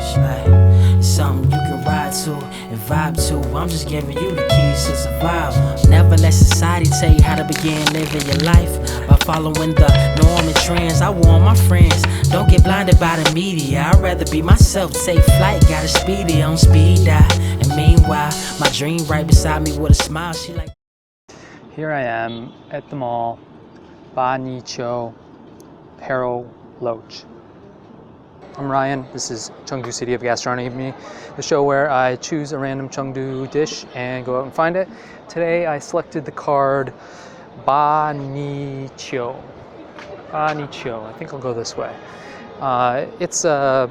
fish, like it's something you can ride to and vibe to. I'm just giving you the keys to survive. Never let society tell you how to begin living your life by following the norm and trends. I warn my friends, don't get blinded by the media. I'd rather be myself, take flight, got a speedy on speed dial. And meanwhile, my dream right beside me with a smile. She like. Here I am at the mall, Ba Ni Chou, Harrow Loach. I'm Ryan. This is Chengdu City of Gastronomy, the show where I choose a random Chengdu dish and go out and find it. Today I selected the card Ba Ni Chou. Ba Ni Chou. I think I'll go this way. It's a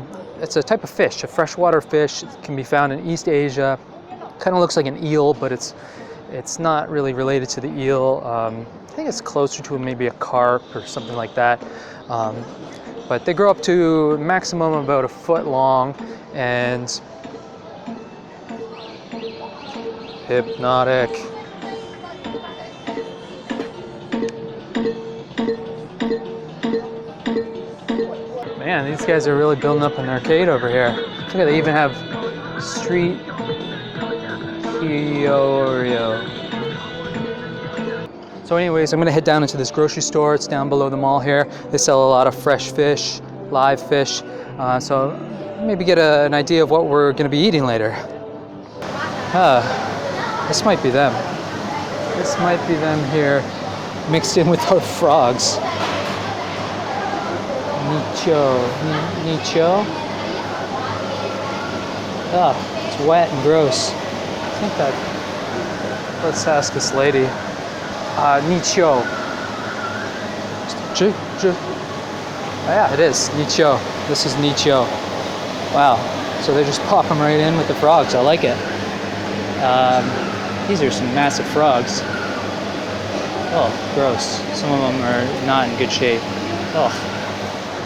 type of fish, a freshwater fish. It can be found in East Asia. Kind of looks like an eel, but it's not really related to the eel. I think it's closer to maybe a carp or something like that. But they grow up to a maximum about a foot long, and hypnotic. Man, these guys are really building up an arcade over here. Look at, they even have street Kyorio. So anyways, I'm gonna head down into this grocery store. It's down below the mall here. They sell a lot of fresh fish, live fish. So maybe get an idea of what we're gonna be eating later. This might be them. This might be them here, mixed in with our frogs. Nicho. It's wet and gross. I think that. Let's ask this lady. Nicho. Yeah, it is Nicho. This is Nicho. Wow. So they just pop them right in with the frogs. I like it. These are some massive frogs. Oh, gross. Some of them are not in good shape. Oh,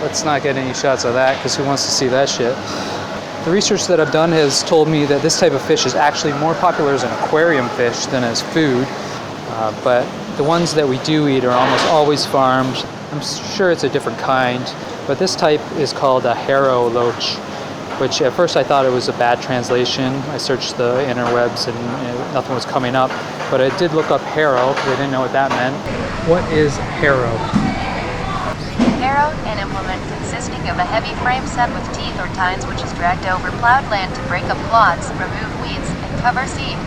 let's not get any shots of that because who wants to see that shit? The research that I've done has told me that this type of fish is actually more popular as an aquarium fish than as food. But the ones that we do eat are almost always farmed. I'm sure it's a different kind, but this type is called a Harrow Loach, which at first I thought it was a bad translation. I searched the interwebs and nothing was coming up, but I did look up Harrow because I didn't know what that meant. What is Harrow? Harrow, an implement consisting of a heavy frame set with teeth or tines which is dragged over plowed land to break up clods, remove weeds, and cover seed.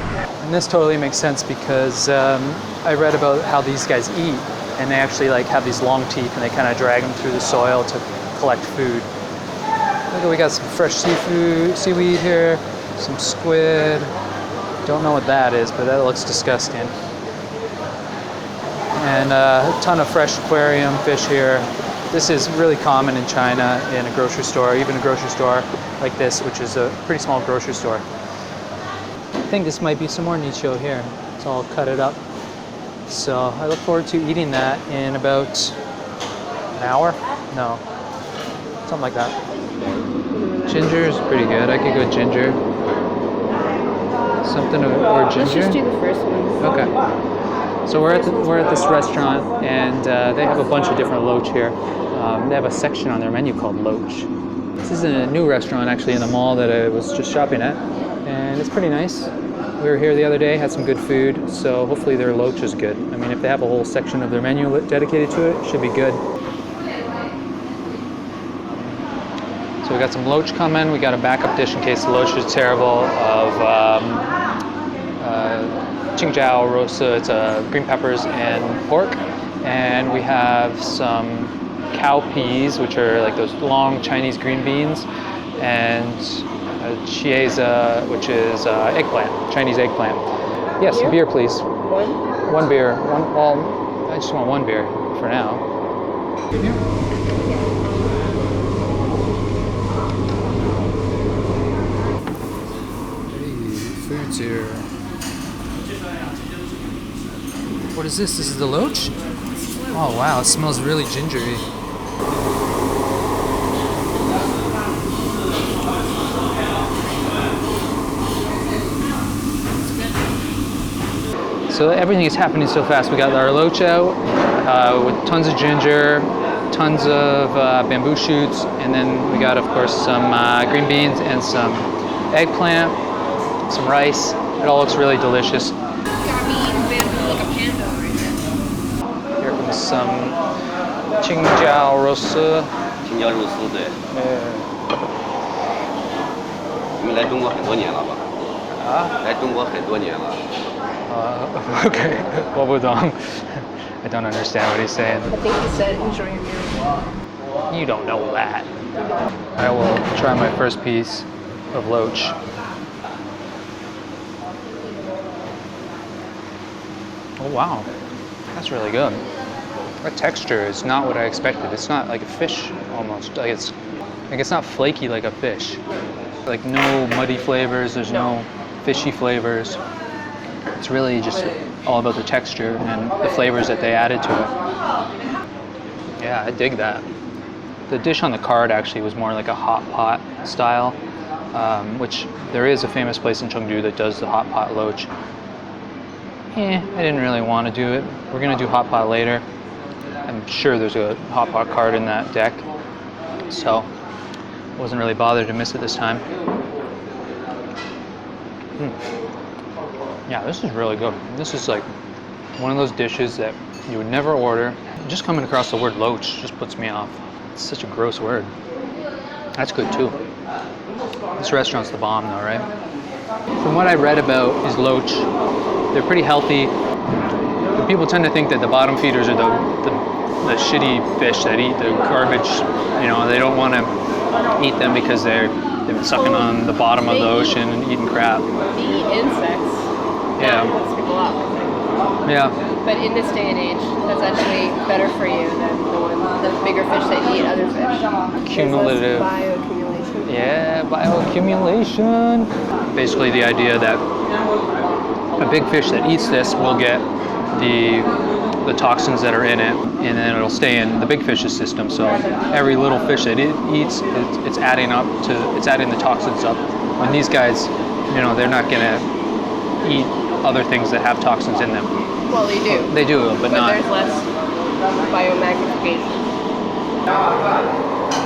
And this totally makes sense because I read about how these guys eat, and they actually like have these long teeth and they kind of drag them through the soil to collect food. Look, we got some fresh seaweed here, some squid. Don't know what that is, but that looks disgusting. And a ton of fresh aquarium fish here. This is really common in China in a grocery store, even a grocery store like this, which is a pretty small grocery store. I think this might be some more nicho here. It's all cut it up. So I look forward to eating that in about an hour? No, something like that. Ginger is pretty good. I could go ginger. Something or ginger? Let's just do the first one. Okay. So we're at this restaurant, and they have a bunch of different loach here. They have a section on their menu called Loach. This is a new restaurant actually in the mall that I was just shopping at, and it's pretty nice. We were here the other day, had some good food, so hopefully their loach is good. I mean, if they have a whole section of their menu dedicated to it, it should be good. So we got some loach coming. We got a backup dish in case the loach is terrible of Qingjiao roast, so it's green peppers and pork. And we have some cow peas, which are like those long Chinese green beans, and chieza, which is eggplant, Chinese eggplant. Yes, beer please. One beer. Well, I just want one beer for now. Food's here. What is this? This is the loach? Oh wow, it smells really gingery. So everything is happening so fast. We got our loach out with tons of ginger, tons of bamboo shoots, and then we got, of course, some green beans and some eggplant, some rice. It all looks really delicious. Here comes some Qingjiao rosu. 青椒肉丝，对。你们来中国很多年了吧？啊？来中国很多年了。Okay. 我不懂. I don't understand what he's saying. I think he said enjoy your meal. You don't know that. I will try my first piece of loach. Oh wow, that's really good. The texture is not what I expected. It's not like a fish almost. Like it's not flaky like a fish. Like no muddy flavors. There's no fishy flavors. It's really just all about the texture and the flavors that they added to it. Yeah, I dig that. The dish on the card actually was more like a hot pot style, which there is a famous place in Chengdu that does the hot pot loach. I didn't really want to do it. We're gonna do hot pot later. I'm sure there's a hot pot card in that deck, so I wasn't really bothered to miss it this time. Yeah, this is really good. This is like one of those dishes that you would never order. Just coming across the word loach just puts me off. It's such a gross word. That's good too. This restaurant's the bomb though, right? From what I read about is loach, they're pretty healthy. People tend to think that the bottom feeders are the shitty fish that eat the garbage. You know, they don't want to eat them because they've been sucking on the bottom of the ocean and eating crap. They eat insects. Yeah. That puts people off, I think. Yeah. But in this day and age, that's actually better for you than the bigger fish that eat other fish. Cumulative. Bioaccumulation. Yeah, bioaccumulation. Basically the idea that a big fish that eats this will get the toxins that are in it, and then it'll stay in the big fish's system. So every little fish that it eats, it's adding the toxins up. When these guys, you know, they're not gonna eat other things that have toxins in them. Well, they do. They do, but not. There's less biomagnification.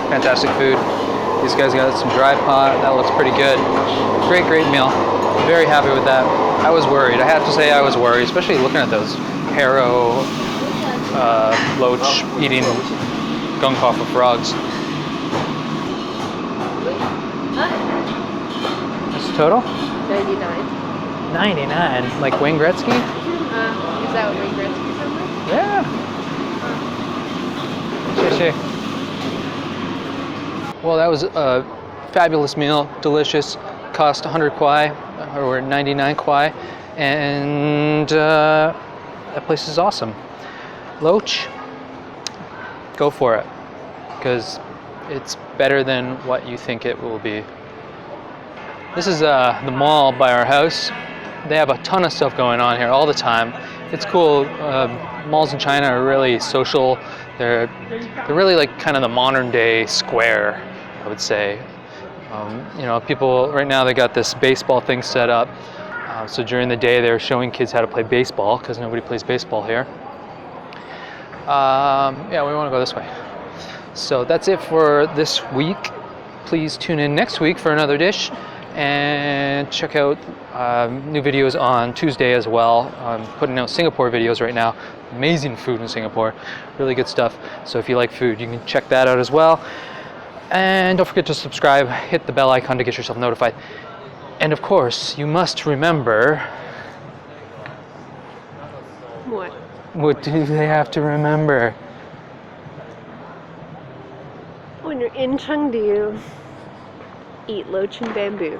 Fantastic food. These guys got some dry pot. That looks pretty good. Great meal. Very happy with that. I was worried. I have to say I was worried, especially looking at those Harrow Loach eating gunk off of frogs. What's the total? 99. 99. Like Wayne Gretzky? Is that what Wayne Gretzky said? Yeah. Sure. Well, that was a fabulous meal. Delicious. Cost 100 kwai, or 99 kwai. And that place is awesome. Loach, go for it, because it's better than what you think it will be. This is the mall by our house. They have a ton of stuff going on here all the time. It's cool. Malls in China are really social. They're really like kind of the modern day square, I would say. You know, people right now, they got this baseball thing set up. So during the day, they're showing kids how to play baseball because nobody plays baseball here. Yeah, we want to go this way. So that's it for this week. Please tune in next week for another dish, and check out new videos on Tuesday as well. I'm putting out Singapore videos right now. Amazing food in Singapore, really good stuff. So if you like food, you can check that out as well. And don't forget to subscribe, hit the bell icon to get yourself notified. And of course, you must remember... What? What do they have to remember? When you're in Chengdu, eat loach and bamboo.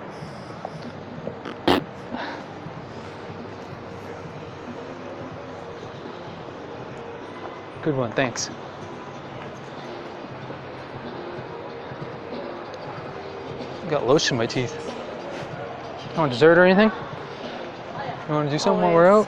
Good one, thanks. Got lotion in my teeth. You want dessert or anything? You want to do something while we're out?